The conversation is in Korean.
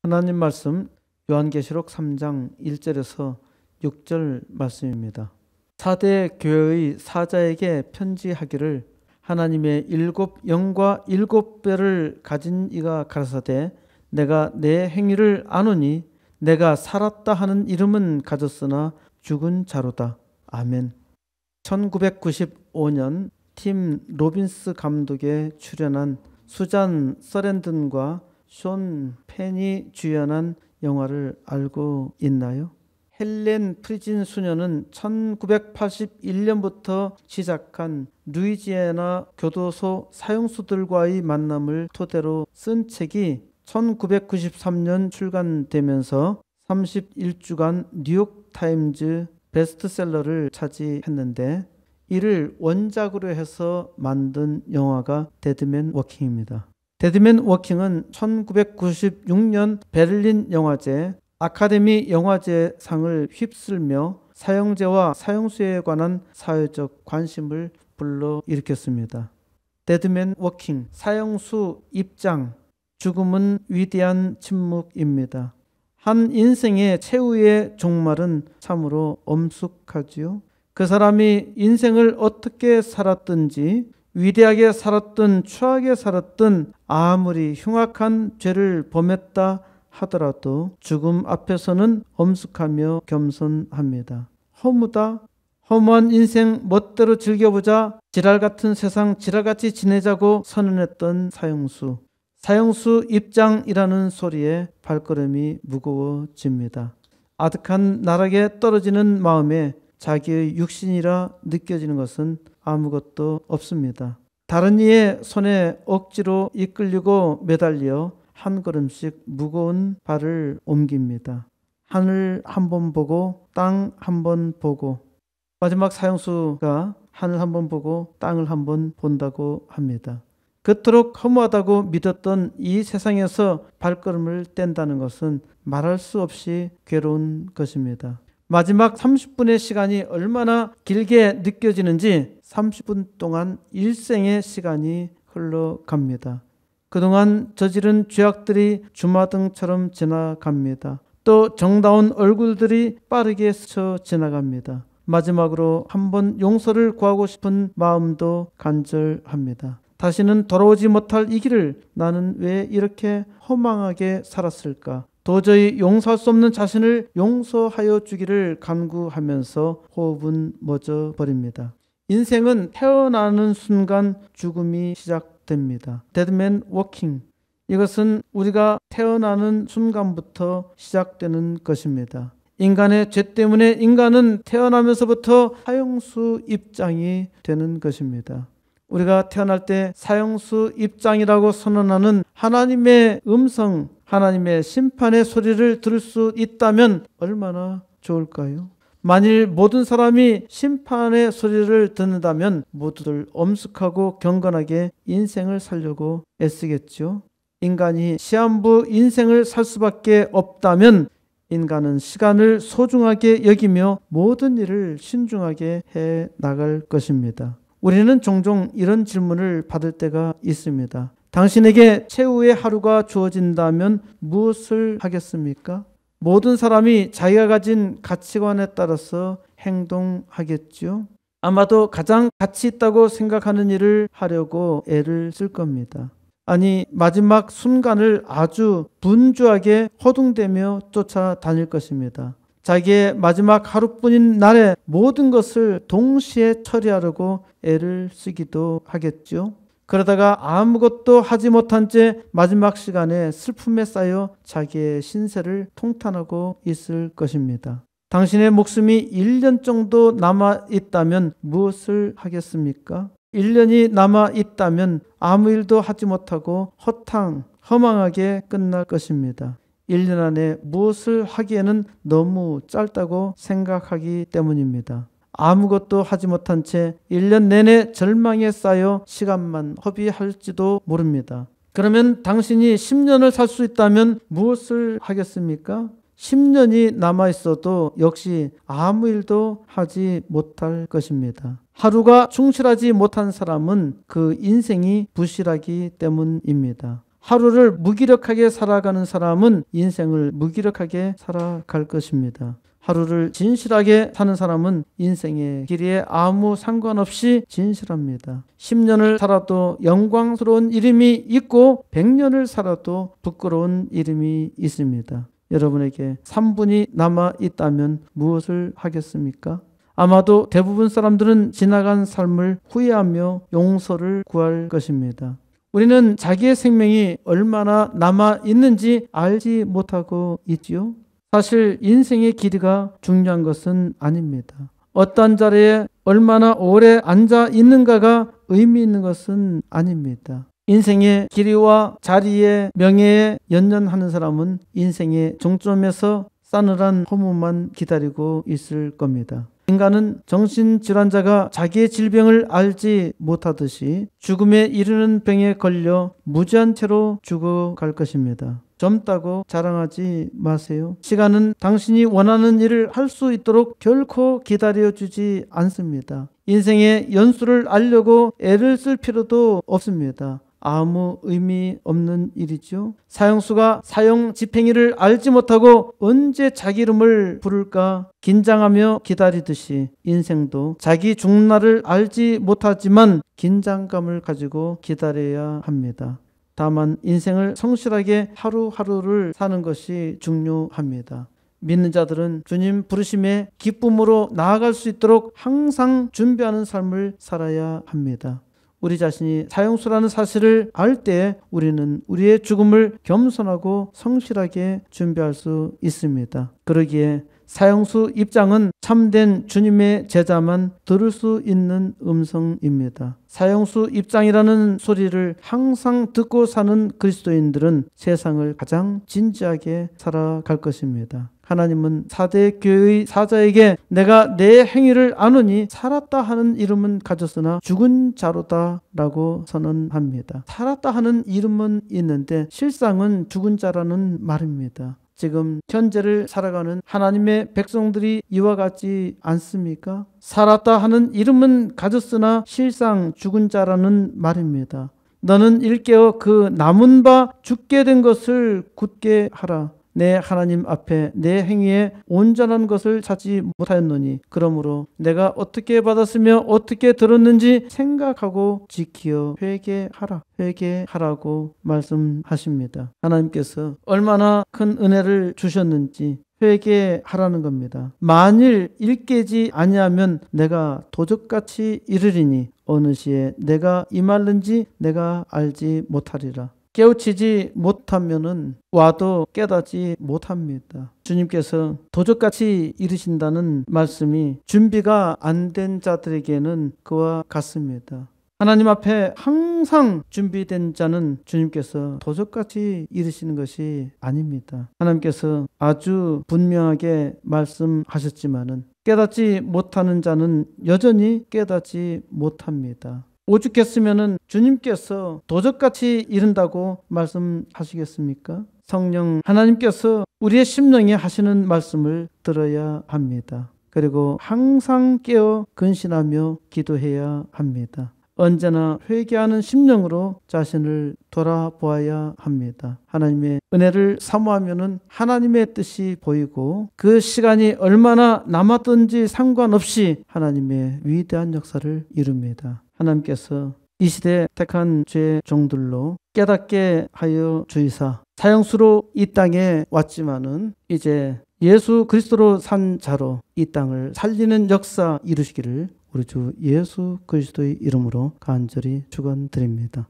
하나님 말씀 요한계시록 3장 1절에서 6절 말씀입니다. 4대 교회의 사자에게 편지하기를 하나님의 7 영과 7 뼈를 가진 이가 가라사대 내가 내 행위를 아노니 내가 살았다 하는 이름은 가졌으나 죽은 자로다. 아멘. 1995년 팀 로빈스 감독에 출연한 수잔 서랜든과 숀 펜이 주연한 영화를 알고 있나요? 헬렌 프리진 수녀는 1981년부터 시작한 루이지애나 교도소 사형수들과의 만남을 토대로 쓴 책이 1993년 출간되면서 31주간 뉴욕타임즈 베스트셀러를 차지했는데 이를 원작으로 해서 만든 영화가 데드맨 워킹입니다. 데드맨 워킹은 1996년 베를린 영화제 아카데미 영화제상을 휩쓸며 사형제와 사형수에 관한 사회적 관심을 불러일으켰습니다. 데드맨 워킹, 사형수 입장, 죽음은 위대한 침묵입니다. 한 인생의 최후의 종말은 참으로 엄숙하지요. 그 사람이 인생을 어떻게 살았든지 위대하게 살았든 추하게 살았든 아무리 흉악한 죄를 범했다 하더라도 죽음 앞에서는 엄숙하며 겸손합니다. 허무다. 허무한 인생 멋대로 즐겨보자. 지랄같은 세상 지랄같이 지내자고 선언했던 사형수. 사형수 입장이라는 소리에 발걸음이 무거워집니다. 아득한 나락에 떨어지는 마음에 자기의 육신이라 느껴지는 것은 아무것도 없습니다. 다른 이의 손에 억지로 이끌리고 매달려 한 걸음씩 무거운 발을 옮깁니다. 하늘 한 번 보고 땅 한 번 보고 마지막 사형수가 하늘 한 번 보고 땅을 한 번 본다고 합니다. 그토록 허무하다고 믿었던 이 세상에서 발걸음을 뗀다는 것은 말할 수 없이 괴로운 것입니다. 마지막 30분의 시간이 얼마나 길게 느껴지는지 30분 동안 일생의 시간이 흘러갑니다. 그동안 저지른 죄악들이 주마등처럼 지나갑니다. 또 정다운 얼굴들이 빠르게 스쳐 지나갑니다. 마지막으로 한번 용서를 구하고 싶은 마음도 간절합니다. 다시는 돌아오지 못할 이 길을 나는 왜 이렇게 허망하게 살았을까? 도저히 용서할 수 없는 자신을 용서하여 주기를 간구하면서 호흡은 멎어버립니다. 인생은 태어나는 순간 죽음이 시작됩니다. 데드맨 워킹. 이것은 우리가 태어나는 순간부터 시작되는 것입니다. 인간의 죄 때문에 인간은 태어나면서부터 사형수 입장이 되는 것입니다. 우리가 태어날 때 사형수 입장이라고 선언하는 하나님의 음성, 하나님의 심판의 소리를 들을 수 있다면 얼마나 좋을까요? 만일 모든 사람이 심판의 소리를 듣는다면 모두들 엄숙하고 경건하게 인생을 살려고 애쓰겠죠. 인간이 시한부 인생을 살 수밖에 없다면 인간은 시간을 소중하게 여기며 모든 일을 신중하게 해 나갈 것입니다. 우리는 종종 이런 질문을 받을 때가 있습니다. 당신에게 최후의 하루가 주어진다면 무엇을 하겠습니까? 모든 사람이 자기가 가진 가치관에 따라서 행동하겠죠. 아마도 가장 가치 있다고 생각하는 일을 하려고 애를 쓸 겁니다. 아니, 마지막 순간을 아주 분주하게 허둥대며 쫓아다닐 것입니다. 자기의 마지막 하루뿐인 날에 모든 것을 동시에 처리하려고 애를 쓰기도 하겠죠. 그러다가 아무것도 하지 못한 채 마지막 시간에 슬픔에 쌓여 자기의 신세를 통탄하고 있을 것입니다. 당신의 목숨이 1년 정도 남아 있다면 무엇을 하겠습니까? 1년이 남아 있다면 아무 일도 하지 못하고 허망하게 끝날 것입니다. 1년 안에 무엇을 하기에는 너무 짧다고 생각하기 때문입니다. 아무것도 하지 못한 채 1년 내내 절망에 쌓여 시간만 허비할지도 모릅니다. 그러면 당신이 10년을 살 수 있다면 무엇을 하겠습니까? 10년이 남아 있어도 역시 아무 일도 하지 못할 것입니다. 하루가 충실하지 못한 사람은 그 인생이 부실하기 때문입니다. 하루를 무기력하게 살아가는 사람은 인생을 무기력하게 살아갈 것입니다. 하루를 진실하게 사는 사람은 인생의 길이에 아무 상관없이 진실합니다. 10년을 살아도 영광스러운 이름이 있고 100년을 살아도 부끄러운 이름이 있습니다. 여러분에게 3분이 남아 있다면 무엇을 하겠습니까? 아마도 대부분 사람들은 지나간 삶을 후회하며 용서를 구할 것입니다. 우리는 자기의 생명이 얼마나 남아 있는지 알지 못하고 있지요. 사실 인생의 길이가 중요한 것은 아닙니다. 어떤 자리에 얼마나 오래 앉아 있는가가 의미 있는 것은 아닙니다. 인생의 길이와 자리에 명예에 연연하는 사람은 인생의 종점에서 싸늘한 허무만 기다리고 있을 겁니다. 인간은 정신질환자가 자기의 질병을 알지 못하듯이 죽음에 이르는 병에 걸려 무지한 채로 죽어갈 것입니다. 젊다고 자랑하지 마세요. 시간은 당신이 원하는 일을 할 수 있도록 결코 기다려주지 않습니다. 인생의 연수를 알려고 애를 쓸 필요도 없습니다. 아무 의미 없는 일이죠. 사형수가 사형 집행일을 알지 못하고 언제 자기 이름을 부를까 긴장하며 기다리듯이 인생도 자기 죽는 날을 알지 못하지만 긴장감을 가지고 기다려야 합니다. 다만 인생을 성실하게 하루하루를 사는 것이 중요합니다. 믿는 자들은 주님 부르심에 기쁨으로 나아갈 수 있도록 항상 준비하는 삶을 살아야 합니다. 우리 자신이 사형수라는 사실을 알 때 우리는 우리의 죽음을 겸손하고 성실하게 준비할 수 있습니다. 그러기에 사형수 입장은 참된 주님의 제자만 들을 수 있는 음성입니다. 사형수 입장이라는 소리를 항상 듣고 사는 그리스도인들은 세상을 가장 진지하게 살아갈 것입니다. 하나님은 4대 교회의 사자에게 내가 내 행위를 아노니 살았다 하는 이름은 가졌으나 죽은 자로다 라고 선언합니다. 살았다 하는 이름은 있는데 실상은 죽은 자라는 말입니다. 지금 현재를 살아가는 하나님의 백성들이 이와 같지 않습니까? 살았다 하는 이름은 가졌으나 실상 죽은 자라는 말입니다. 너는 일깨어 그 남은 바 죽게 된 것을 굳게 하라. 내 하나님 앞에 내 행위에 온전한 것을 찾지 못하였노니 그러므로 내가 어떻게 받았으며 어떻게 들었는지 생각하고 지키어 회개하라고 말씀하십니다. 하나님께서 얼마나 큰 은혜를 주셨는지 회개하라는 겁니다. 만일 일깨지 아니하면 내가 도적같이 이르리니 어느 시에 내가 임할는지 내가 알지 못하리라. 깨우치지 못하면은 와도 깨닫지 못합니다. 주님께서 도적같이 이르신다는 말씀이 준비가 안 된 자들에게는 그와 같습니다. 하나님 앞에 항상 준비된 자는 주님께서 도적같이 이르시는 것이 아닙니다. 하나님께서 아주 분명하게 말씀하셨지만은 깨닫지 못하는 자는 여전히 깨닫지 못합니다. 오죽했으면은 주님께서 도적같이 이른다고 말씀하시겠습니까? 성령 하나님께서 우리의 심령에 하시는 말씀을 들어야 합니다. 그리고 항상 깨어 근신하며 기도해야 합니다. 언제나 회개하는 심령으로 자신을 돌아보아야 합니다. 하나님의 은혜를 사모하면은 하나님의 뜻이 보이고 그 시간이 얼마나 남았든지 상관없이 하나님의 위대한 역사를 이룹니다. 하나님께서 이 시대에 택한 죄 종들로 깨닫게 하여 주이사 사형수로 이 땅에 왔지만은 이제 예수 그리스도로 산 자로 이 땅을 살리는 역사 이루시기를 우리 주 예수 그리스도의 이름으로 간절히 축원드립니다.